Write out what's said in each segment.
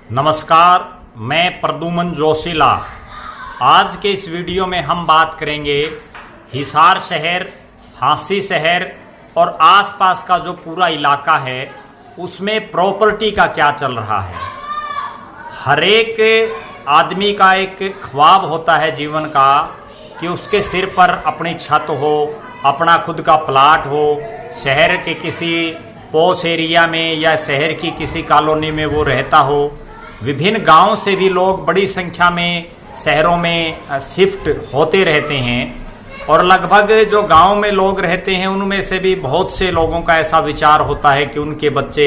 नमस्कार, मैं प्रद्युमन जोशीला। आज के इस वीडियो में हम बात करेंगे हिसार शहर, हांसी शहर और आसपास का जो पूरा इलाका है उसमें प्रॉपर्टी का क्या चल रहा है। हर एक आदमी का एक ख्वाब होता है जीवन का कि उसके सिर पर अपनी छत हो, अपना खुद का प्लाट हो, शहर के किसी पॉश एरिया में या शहर की किसी कॉलोनी में वो रहता हो। विभिन्न गांवों से भी लोग बड़ी संख्या में शहरों में शिफ्ट होते रहते हैं और लगभग जो गांव में लोग रहते हैं उनमें से भी बहुत से लोगों का ऐसा विचार होता है कि उनके बच्चे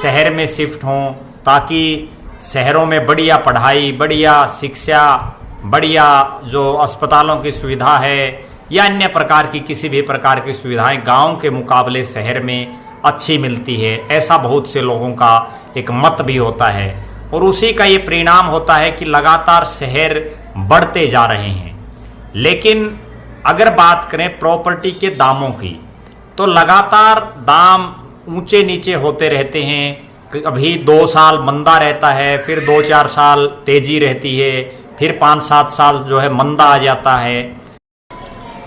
शहर में शिफ्ट हों ताकि शहरों में बढ़िया पढ़ाई, बढ़िया शिक्षा, बढ़िया जो अस्पतालों की सुविधा है या अन्य प्रकार की किसी भी प्रकार की सुविधाएं गांव के मुकाबले शहर में अच्छी मिलती है। ऐसा बहुत से लोगों का एक मत भी होता है और उसी का ये परिणाम होता है कि लगातार शहर बढ़ते जा रहे हैं। लेकिन अगर बात करें प्रॉपर्टी के दामों की तो लगातार दाम ऊंचे नीचे होते रहते हैं। कभी 2 साल मंदा रहता है, फिर 2-4 साल तेजी रहती है, फिर 5-7 साल जो है मंदा आ जाता है।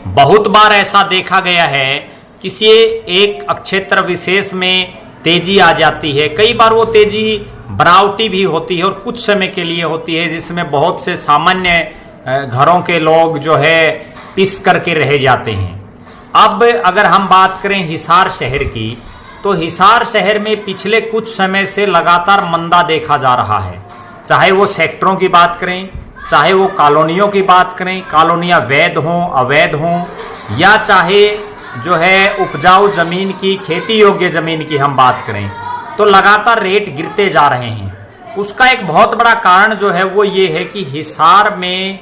बहुत बार ऐसा देखा गया है किसी एक क्षेत्र विशेष में तेजी आ जाती है। कई बार वो तेजी बनावटी भी होती है और कुछ समय के लिए होती है जिसमें बहुत से सामान्य घरों के लोग जो है पिस करके रह जाते हैं। अब अगर हम बात करें हिसार शहर की तो हिसार शहर में पिछले कुछ समय से लगातार मंदा देखा जा रहा है। चाहे वो सेक्टरों की बात करें, चाहे वो कॉलोनियों की बात करें, कॉलोनियाँ वैध हों अवैध हों, या चाहे जो है उपजाऊ जमीन की, खेती योग्य जमीन की हम बात करें, तो लगातार रेट गिरते जा रहे हैं। उसका एक बहुत बड़ा कारण जो है वो ये है कि हिसार में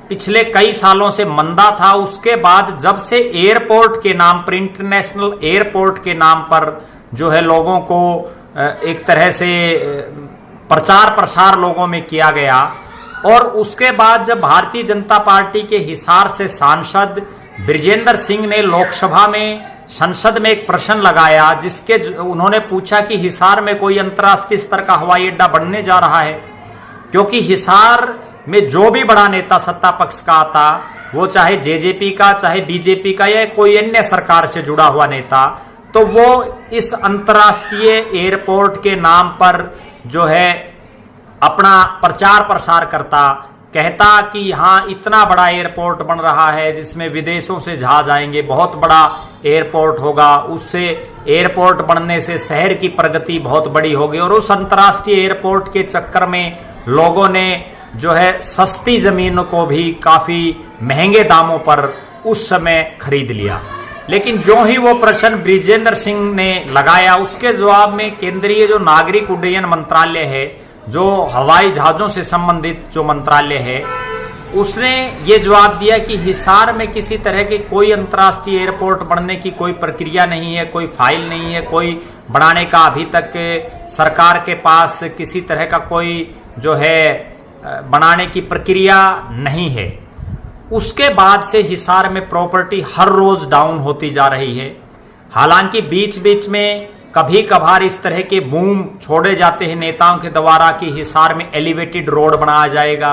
पिछले कई सालों से मंदा था। उसके बाद जब से एयरपोर्ट के नाम पर, इंटरनेशनल एयरपोर्ट के नाम पर जो है लोगों को एक तरह से प्रचार प्रसार लोगों में किया गया और उसके बाद जब भारतीय जनता पार्टी के हिसार से सांसद बृजेंद्र सिंह ने लोकसभा में संसद में एक प्रश्न लगाया जिसके उन्होंने पूछा कि हिसार में कोई अंतर्राष्ट्रीय स्तर का हवाई अड्डा बनने जा रहा है, क्योंकि हिसार में जो भी बड़ा नेता सत्ता पक्ष का आता, वो चाहे जेजेपी का, चाहे बीजेपी का या कोई अन्य सरकार से जुड़ा हुआ नेता, तो वो इस अंतर्राष्ट्रीय एयरपोर्ट के नाम पर जो है अपना प्रचार प्रसार करता, कहता कि यहाँ इतना बड़ा एयरपोर्ट बन रहा है जिसमें विदेशों से जहाज आएंगे, बहुत बड़ा एयरपोर्ट होगा, उससे एयरपोर्ट बनने से शहर की प्रगति बहुत बड़ी होगी। और उस अंतर्राष्ट्रीय एयरपोर्ट के चक्कर में लोगों ने जो है सस्ती जमीन को भी काफ़ी महंगे दामों पर उस समय खरीद लिया। लेकिन जो ही वो प्रश्न बृजेंद्र सिंह ने लगाया उसके जवाब में केंद्रीय जो नागरिक उड्डयन मंत्रालय है, जो हवाई जहाज़ों से संबंधित जो मंत्रालय है, उसने ये जवाब दिया कि हिसार में किसी तरह की कोई अंतर्राष्ट्रीय एयरपोर्ट बनने की कोई प्रक्रिया नहीं है, कोई फाइल नहीं है, कोई बनाने का अभी तक सरकार के पास किसी तरह का कोई जो है बनाने की प्रक्रिया नहीं है। उसके बाद से हिसार में प्रॉपर्टी हर रोज डाउन होती जा रही है। हालांकि बीच बीच में कभी कभार इस तरह के बूम छोड़े जाते हैं नेताओं के द्वारा कि हिसार में एलिवेटेड रोड बनाया जाएगा,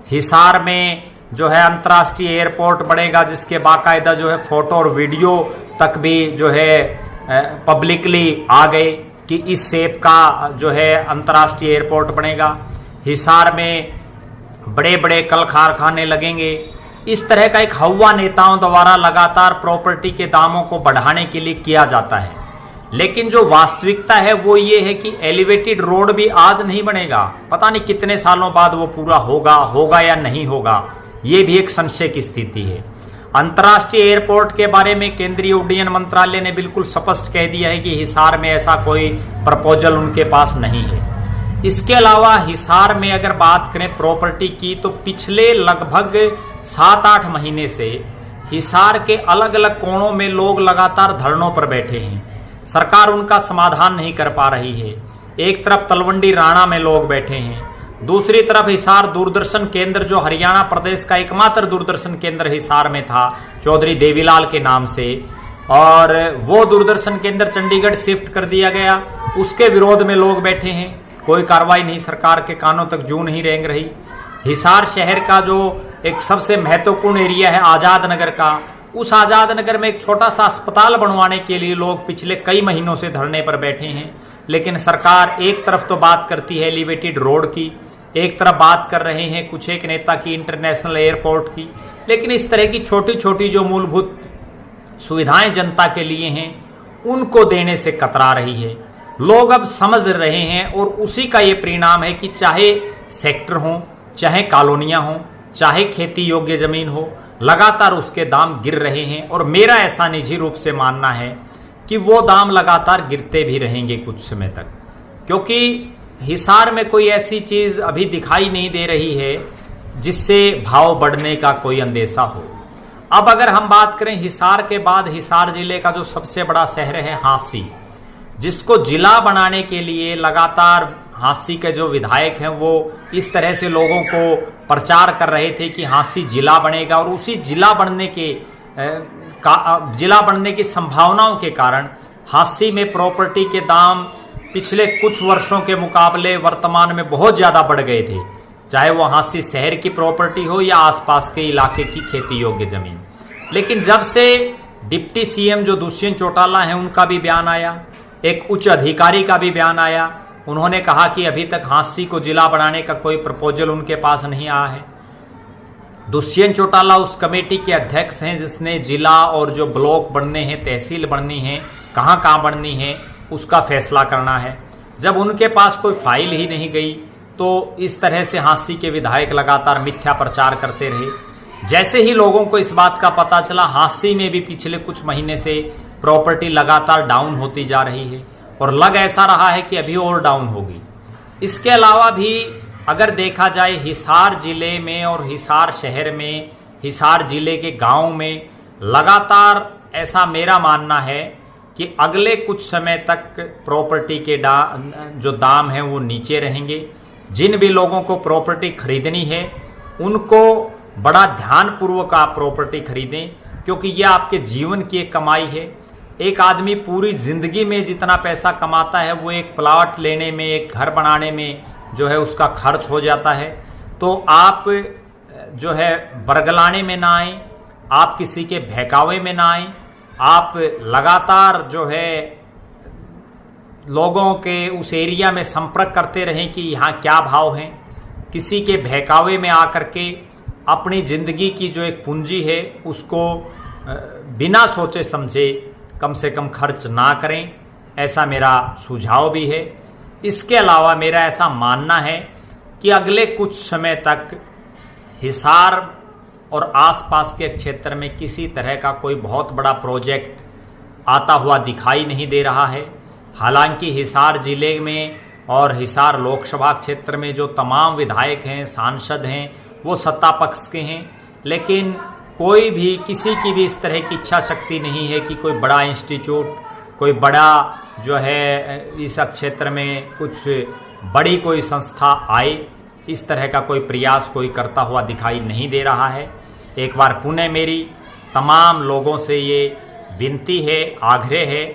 हिसार में जो है अंतर्राष्ट्रीय एयरपोर्ट बनेगा जिसके बाकायदा जो है फोटो और वीडियो तक भी जो है पब्लिकली आ गए कि इस शेप का जो है अंतर्राष्ट्रीय एयरपोर्ट बनेगा। हिसार में बड़े बड़े कल कारखाने लगेंगे। इस तरह का एक हवा नेताओं द्वारा लगातार प्रॉपर्टी के दामों को बढ़ाने के लिए किया जाता है। लेकिन जो वास्तविकता है वो ये है कि एलिवेटेड रोड भी आज नहीं बनेगा, पता नहीं कितने सालों बाद वो पूरा होगा या नहीं होगा, ये भी एक संशय की स्थिति है। अंतर्राष्ट्रीय एयरपोर्ट के बारे में केंद्रीय उड्डयन मंत्रालय ने बिल्कुल स्पष्ट कह दिया है कि हिसार में ऐसा कोई प्रपोजल उनके पास नहीं है। इसके अलावा हिसार में अगर बात करें प्रॉपर्टी की तो पिछले लगभग 7-8 महीने से हिसार के अलग अलग कोणों में लोग लगातार धरनों पर बैठे हैं। सरकार उनका समाधान नहीं कर पा रही है। एक तरफ तलवंडी राणा में लोग बैठे हैं, दूसरी तरफ हिसार दूरदर्शन केंद्र जो हरियाणा प्रदेश का एकमात्र दूरदर्शन केंद्र हिसार में था चौधरी देवीलाल के नाम से, और वो दूरदर्शन केंद्र चंडीगढ़ शिफ्ट कर दिया गया, उसके विरोध में लोग बैठे हैं। कोई कार्रवाई नहीं, सरकार के कानों तक जू नहीं रेंग रही। हिसार शहर का जो एक सबसे महत्वपूर्ण एरिया है आज़ाद नगर का, उस आज़ाद नगर में एक छोटा सा अस्पताल बनवाने के लिए लोग पिछले कई महीनों से धरने पर बैठे हैं। लेकिन सरकार एक तरफ तो बात करती है एलिवेटेड रोड की, एक तरफ बात कर रहे हैं कुछ एक नेता की इंटरनेशनल एयरपोर्ट की, लेकिन इस तरह की छोटी छोटी जो मूलभूत सुविधाएं जनता के लिए हैं उनको देने से कतरा रही है। लोग अब समझ रहे हैं और उसी का ये परिणाम है कि चाहे सेक्टर हो, चाहे कॉलोनियां हो, चाहे खेती योग्य जमीन हो, लगातार उसके दाम गिर रहे हैं। और मेरा ऐसा निजी रूप से मानना है कि वो दाम लगातार गिरते भी रहेंगे कुछ समय तक, क्योंकि हिसार में कोई ऐसी चीज अभी दिखाई नहीं दे रही है जिससे भाव बढ़ने का कोई अंदेशा हो। अब अगर हम बात करें हिसार के बाद हिसार जिले का जो सबसे बड़ा शहर है हांसी, जिसको जिला बनाने के लिए लगातार हांसी के जो विधायक हैं वो इस तरह से लोगों को प्रचार कर रहे थे कि हांसी जिला बनेगा, और उसी जिला बनने की संभावनाओं के कारण हांसी में प्रॉपर्टी के दाम पिछले कुछ वर्षों के मुकाबले वर्तमान में बहुत ज़्यादा बढ़ गए थे, चाहे वो हांसी शहर की प्रॉपर्टी हो या आसपास के इलाके की खेती योग्य जमीन। लेकिन जब से डिप्टी सीएम जो दुष्यंत चौटाला हैं उनका भी बयान आया, एक उच्च अधिकारी का भी बयान आया, उन्होंने कहा कि अभी तक हांसी को जिला बनाने का कोई प्रपोजल उनके पास नहीं आया है। दुष्यंत चौटाला उस कमेटी के अध्यक्ष हैं जिसने जिला और जो ब्लॉक बनने हैं, तहसील बननी है, कहाँ कहाँ बननी है, उसका फैसला करना है। जब उनके पास कोई फाइल ही नहीं गई तो इस तरह से हांसी के विधायक लगातार मिथ्या प्रचार करते रहे। जैसे ही लोगों को इस बात का पता चला, हांसी में भी पिछले कुछ महीने से प्रॉपर्टी लगातार डाउन होती जा रही है और लग ऐसा रहा है कि अभी और डाउन होगी। इसके अलावा भी अगर देखा जाए हिसार जिले में और हिसार शहर में, हिसार जिले के गांव में लगातार ऐसा मेरा मानना है कि अगले कुछ समय तक प्रॉपर्टी के जो दाम हैं वो नीचे रहेंगे। जिन भी लोगों को प्रॉपर्टी खरीदनी है उनको बड़ा ध्यानपूर्वक आप प्रॉपर्टी खरीदें, क्योंकि यह आपके जीवन की एक कमाई है। एक आदमी पूरी जिंदगी में जितना पैसा कमाता है वो एक प्लॉट लेने में, एक घर बनाने में जो है उसका खर्च हो जाता है। तो आप जो है बरगलाने में ना आए, आप किसी के बहकावे में ना आए, आप लगातार जो है लोगों के उस एरिया में संपर्क करते रहें कि यहाँ क्या भाव हैं। किसी के बहकावे में आकर के अपनी ज़िंदगी की जो एक पूंजी है उसको बिना सोचे समझे कम से कम खर्च ना करें, ऐसा मेरा सुझाव भी है। इसके अलावा मेरा ऐसा मानना है कि अगले कुछ समय तक हिसार और आसपास के क्षेत्र में किसी तरह का कोई बहुत बड़ा प्रोजेक्ट आता हुआ दिखाई नहीं दे रहा है। हालांकि हिसार जिले में और हिसार लोकसभा क्षेत्र में जो तमाम विधायक हैं, सांसद हैं, वो सत्ता पक्ष के हैं, लेकिन कोई भी किसी की भी इस तरह की इच्छा शक्ति नहीं है कि कोई बड़ा इंस्टीट्यूट, कोई बड़ा जो है इस क्षेत्र में कुछ बड़ी कोई संस्था आए। इस तरह का कोई प्रयास कोई करता हुआ दिखाई नहीं दे रहा है। एक बार पुनः मेरी तमाम लोगों से ये विनती है, आग्रह है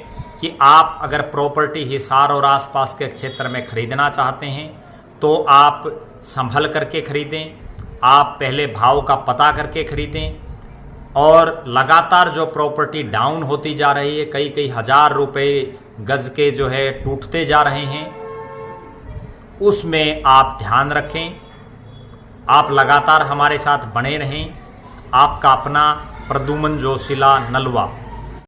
कि आप अगर प्रॉपर्टी हिसार और आसपास के क्षेत्र में खरीदना चाहते हैं तो आप संभल करके खरीदें, आप पहले भाव का पता करके खरीदें। और लगातार जो प्रॉपर्टी डाउन होती जा रही है, कई कई हज़ार रुपए गज के जो है टूटते जा रहे हैं, उसमें आप ध्यान रखें। आप लगातार हमारे साथ बने रहें। आपका अपना प्रद्युमन जोशीला, नलवा।